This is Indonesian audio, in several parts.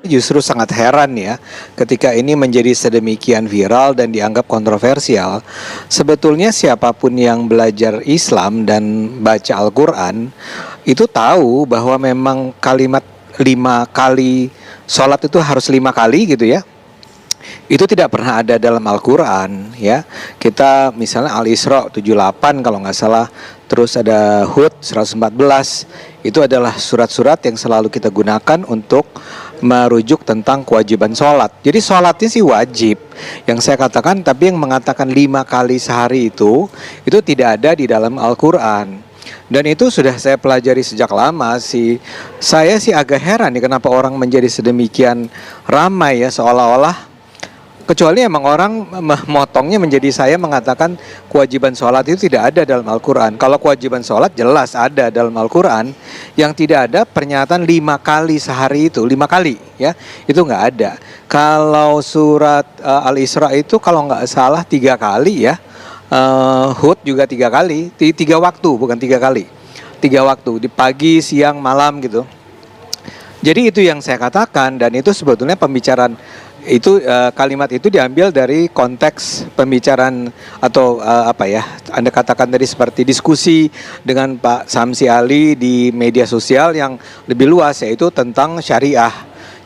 justru sangat heran ya, ketika ini menjadi sedemikian viral dan dianggap kontroversial. Sebetulnya siapapun yang belajar Islam dan baca Al-Quran itu tahu bahwa memang kalimat 5 kali sholat itu harus 5 kali gitu ya. Itu tidak pernah ada dalam Al-Quran ya. Kita misalnya Al-Isra 78 kalau nggak salah, terus ada Hud 114. Itu adalah surat-surat yang selalu kita gunakan untuk merujuk tentang kewajiban sholat. Jadi sholatnya sih wajib yang saya katakan, tapi yang mengatakan 5 kali sehari itu tidak ada di dalam Al-Quran. Dan itu sudah saya pelajari sejak lama sih. Saya sih agak heran nih kenapa orang menjadi sedemikian ramai ya, seolah-olah, kecuali emang orang memotongnya menjadi saya mengatakan kewajiban sholat itu tidak ada dalam Al-Quran. Kalau kewajiban sholat jelas ada dalam Al-Quran. Yang tidak ada pernyataan 5 kali sehari itu, 5 kali ya, itu nggak ada. Kalau surat Al-Isra itu kalau nggak salah 3 kali ya. Hud juga 3 kali, 3 waktu bukan 3 kali, 3 waktu di pagi, siang, malam gitu. Jadi itu yang saya katakan, dan itu sebetulnya pembicaraan itu kalimat itu diambil dari konteks pembicaraan atau apa ya, Anda katakan tadi seperti diskusi dengan Pak Samsi Ali di media sosial yang lebih luas, yaitu tentang syariah.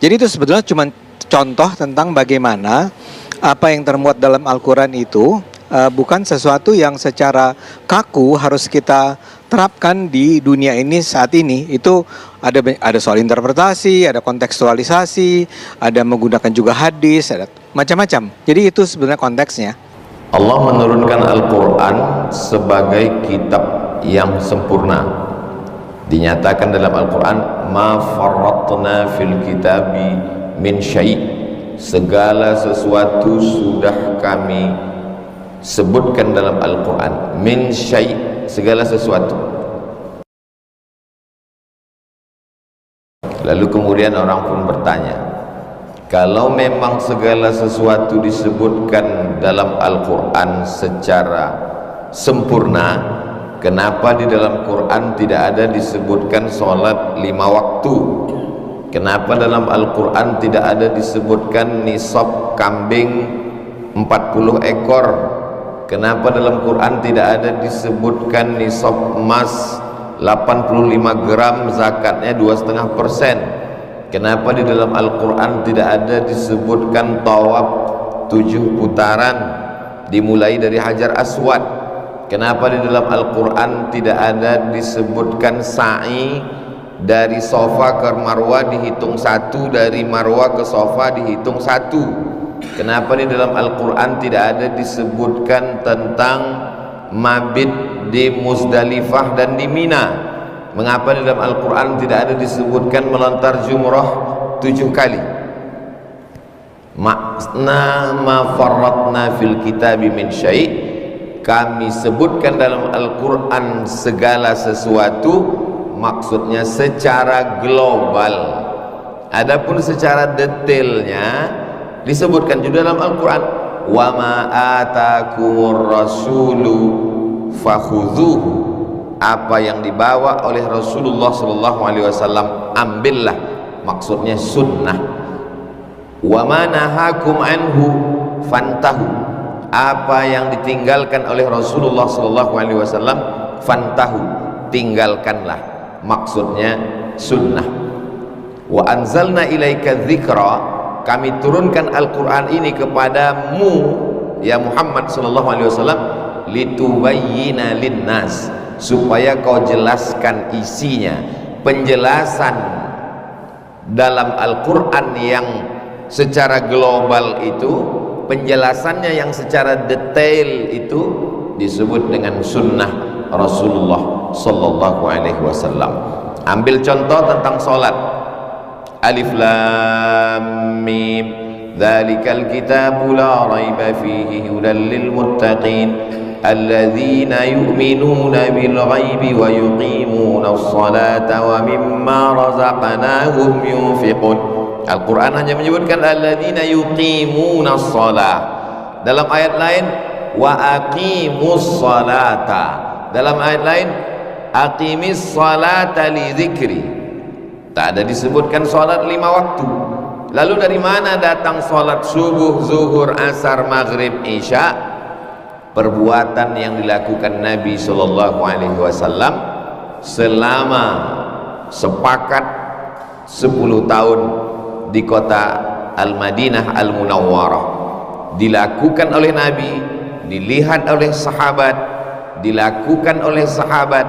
Jadi itu sebetulnya cuma contoh tentang bagaimana apa yang termuat dalam Al-Quran itu bukan sesuatu yang secara kaku harus kita terapkan di dunia ini saat ini. Itu ada soal interpretasi, ada kontekstualisasi, ada menggunakan juga hadis, ada macam-macam. Jadi itu sebenarnya konteksnya. Allah menurunkan Al-Quran sebagai kitab yang sempurna. Dinyatakan dalam Al-Quran, ma farratna fil kitabi min syai', segala sesuatu sudah kami sebutkan dalam Al-Quran. Min syai', segala sesuatu. Lalu kemudian orang pun bertanya, kalau memang segala sesuatu disebutkan dalam Al-Quran secara sempurna, kenapa di dalam Quran tidak ada disebutkan sholat 5 waktu? Kenapa dalam Al-Quran tidak ada disebutkan nisab kambing 40 ekor? Kenapa dalam Quran tidak ada disebutkan nisab emas 85 gram zakatnya 2,5%? Kenapa di dalam Al-Quran tidak ada disebutkan tawaf 7 putaran dimulai dari Hajar Aswad? Kenapa di dalam Al-Quran tidak ada disebutkan sa'i dari Sofa ke Marwah dihitung 1, dari Marwah ke Sofa dihitung 1? Kenapa di dalam Al-Quran tidak ada disebutkan tentang mabit di Muzdalifah dan di Mina? Mengapa di dalam Al-Quran tidak ada disebutkan melontar jumrah 7 kali? Makna ma farratna fil kitabi min syai', kami sebutkan dalam Al-Quran segala sesuatu, maksudnya secara global. Adapun secara detailnya disebutkan juga dalam Al-Quran, wa ma atakumur rasulu fakhudhuhu, apa yang dibawa oleh Rasulullah SAW ambillah, maksudnya sunnah. Wa ma nahakum anhu fantahu, apa yang ditinggalkan oleh Rasulullah SAW fantahu, tinggalkanlah, maksudnya sunnah. Wa anzalna ilaika dzikra, kami turunkan Al-Quran ini kepadamu ya Muhammad SAW, litubayyina linnas, supaya kau jelaskan isinya. Penjelasan dalam Al-Quran yang secara global itu, penjelasannya yang secara detail itu disebut dengan sunnah Rasulullah Sallallahu Alaihi Wasallam. Ambil contoh tentang sholat, Alif Lam Mim, dzalikal kitabu la raiba fihi hudan lil muttaqin alladzina yu'minuna bil ghaibi wa yuqimuna as-salata wa mimma razaqnahum yunfiqun. Al-Quran hanya menyebutkan alladzina yuqimuna as-salah. Dalam ayat lain wa aqimus salata. Dalam ayat lain aqimis salata li dzikri. Tak ada disebutkan salat 5 waktu. Lalu dari mana datang sholat subuh, zuhur, asar, maghrib, isya? Perbuatan yang dilakukan Nabi Shallallahu Alaihi Wasallam selama sepakat 10 tahun di kota Al-Madinah Al-Munawwarah, dilakukan oleh Nabi, dilihat oleh sahabat, dilakukan oleh sahabat,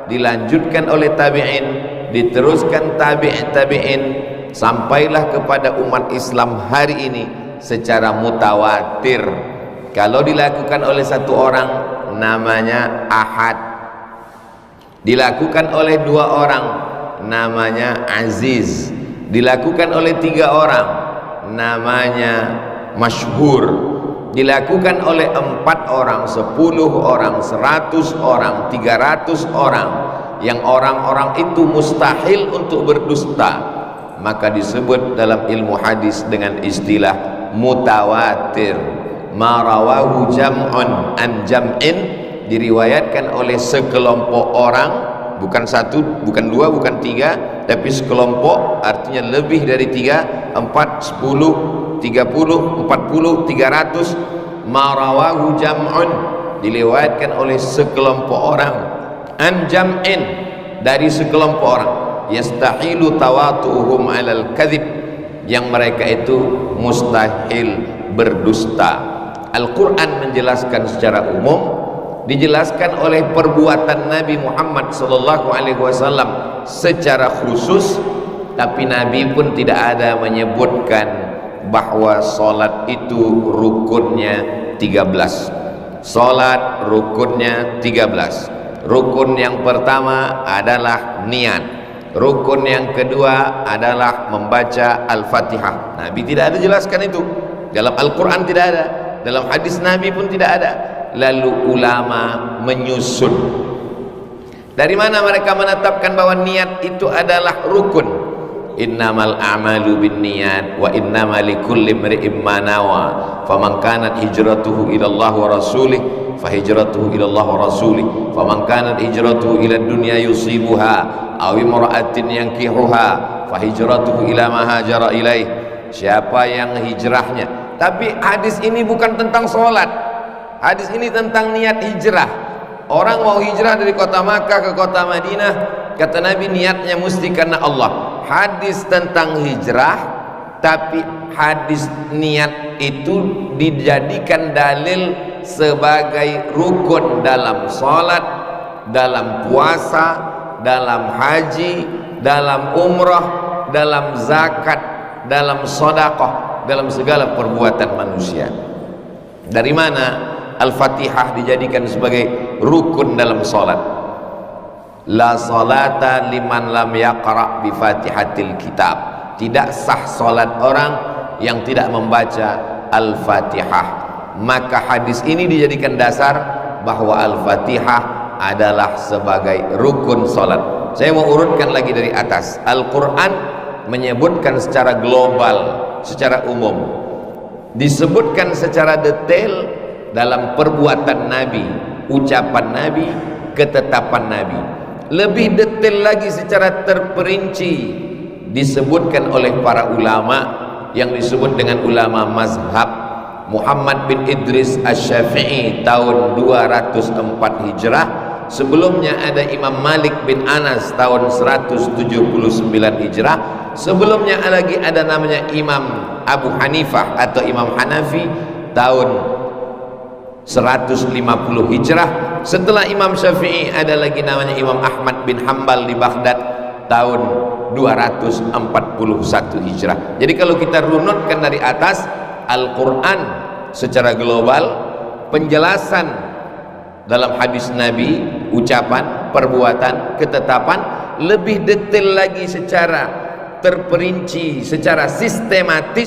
dilanjutkan oleh tabi'in, diteruskan tabi'in, sampailah kepada umat Islam hari ini secara mutawatir. Kalau dilakukan oleh satu orang namanya ahad, dilakukan oleh 2 orang namanya aziz, dilakukan oleh 3 orang namanya masyhur, dilakukan oleh 4 orang, 10 orang, 100 orang, 300 orang, yang orang-orang itu mustahil untuk berdusta, maka disebut dalam ilmu hadis dengan istilah mutawatir. Ma rawahu jam'un an jam'in, diriwayatkan oleh sekelompok orang, bukan 1, bukan 2, bukan 3, tapi sekelompok, artinya lebih dari 3, 4, 10, 30, 40, 300. Ma rawahu jam'un, diriwayatkan oleh sekelompok orang, an jam'in, dari sekelompok orang, yastahilu tawatuhum alal kadhib, yang mereka itu mustahil berdusta. Al-Quran menjelaskan secara umum, dijelaskan oleh perbuatan Nabi Muhammad sallallahu alaihi wasallam secara khusus, tapi Nabi pun tidak ada menyebutkan bahwa salat itu rukunnya 13. Salat rukunnya 13. Rukun yang pertama adalah niat. Rukun yang kedua adalah membaca Al-Fatihah. Nabi tidak ada jelaskan itu. Dalam Al-Quran tidak ada, dalam hadis Nabi pun tidak ada. Lalu ulama menyusun. Dari mana mereka menetapkan bahwa niat itu adalah rukun? Innamal a'malu binniyat wa innamal likulli imri'in ma nawa. Faman kanat hijratuhu ila Allah wa rasulih fahijratuhu ila Allah wa rasulih. Faman kanat hijratuhu ila dunya yusibuha aw imra'atin yankihuha fahijratuhu ila ma hajara ilaih. Siapa yang hijrahnya. Tapi hadis ini bukan tentang sholat. Hadis ini tentang niat hijrah. Orang mau hijrah dari kota Makkah ke kota Madinah, kata Nabi niatnya mesti karena Allah. Hadis tentang hijrah, tapi hadis niat itu dijadikan dalil sebagai rukun dalam sholat, dalam puasa, dalam haji, dalam umrah, dalam zakat, dalam sedekah, dalam segala perbuatan manusia. Dari mana Al-Fatihah dijadikan sebagai rukun dalam salat? La salata liman lam yaqra bi Fatihatil Kitab. Tidak sah salat orang yang tidak membaca Al-Fatihah. Maka hadis ini dijadikan dasar bahwa Al-Fatihah adalah sebagai rukun salat. Saya mau urutkan lagi dari atas. Al-Quran menyebutkan secara global, secara umum, disebutkan secara detail dalam perbuatan Nabi, ucapan Nabi, ketetapan Nabi. Lebih detail lagi secara terperinci disebutkan oleh para ulama yang disebut dengan ulama mazhab. Muhammad bin Idris Asy-Syafi'i tahun 204 Hijrah. Sebelumnya ada Imam Malik bin Anas tahun 179 Hijrah. Sebelumnya lagi ada namanya Imam Abu Hanifah atau Imam Hanafi tahun 150 Hijrah. Setelah Imam Syafi'i ada lagi namanya Imam Ahmad bin Hambal di Baghdad tahun 241 Hijrah. Jadi kalau kita runutkan dari atas, Al-Quran secara global, penjelasan dalam hadis Nabi, ucapan, perbuatan, ketetapan, lebih detail lagi secara terperinci, secara sistematis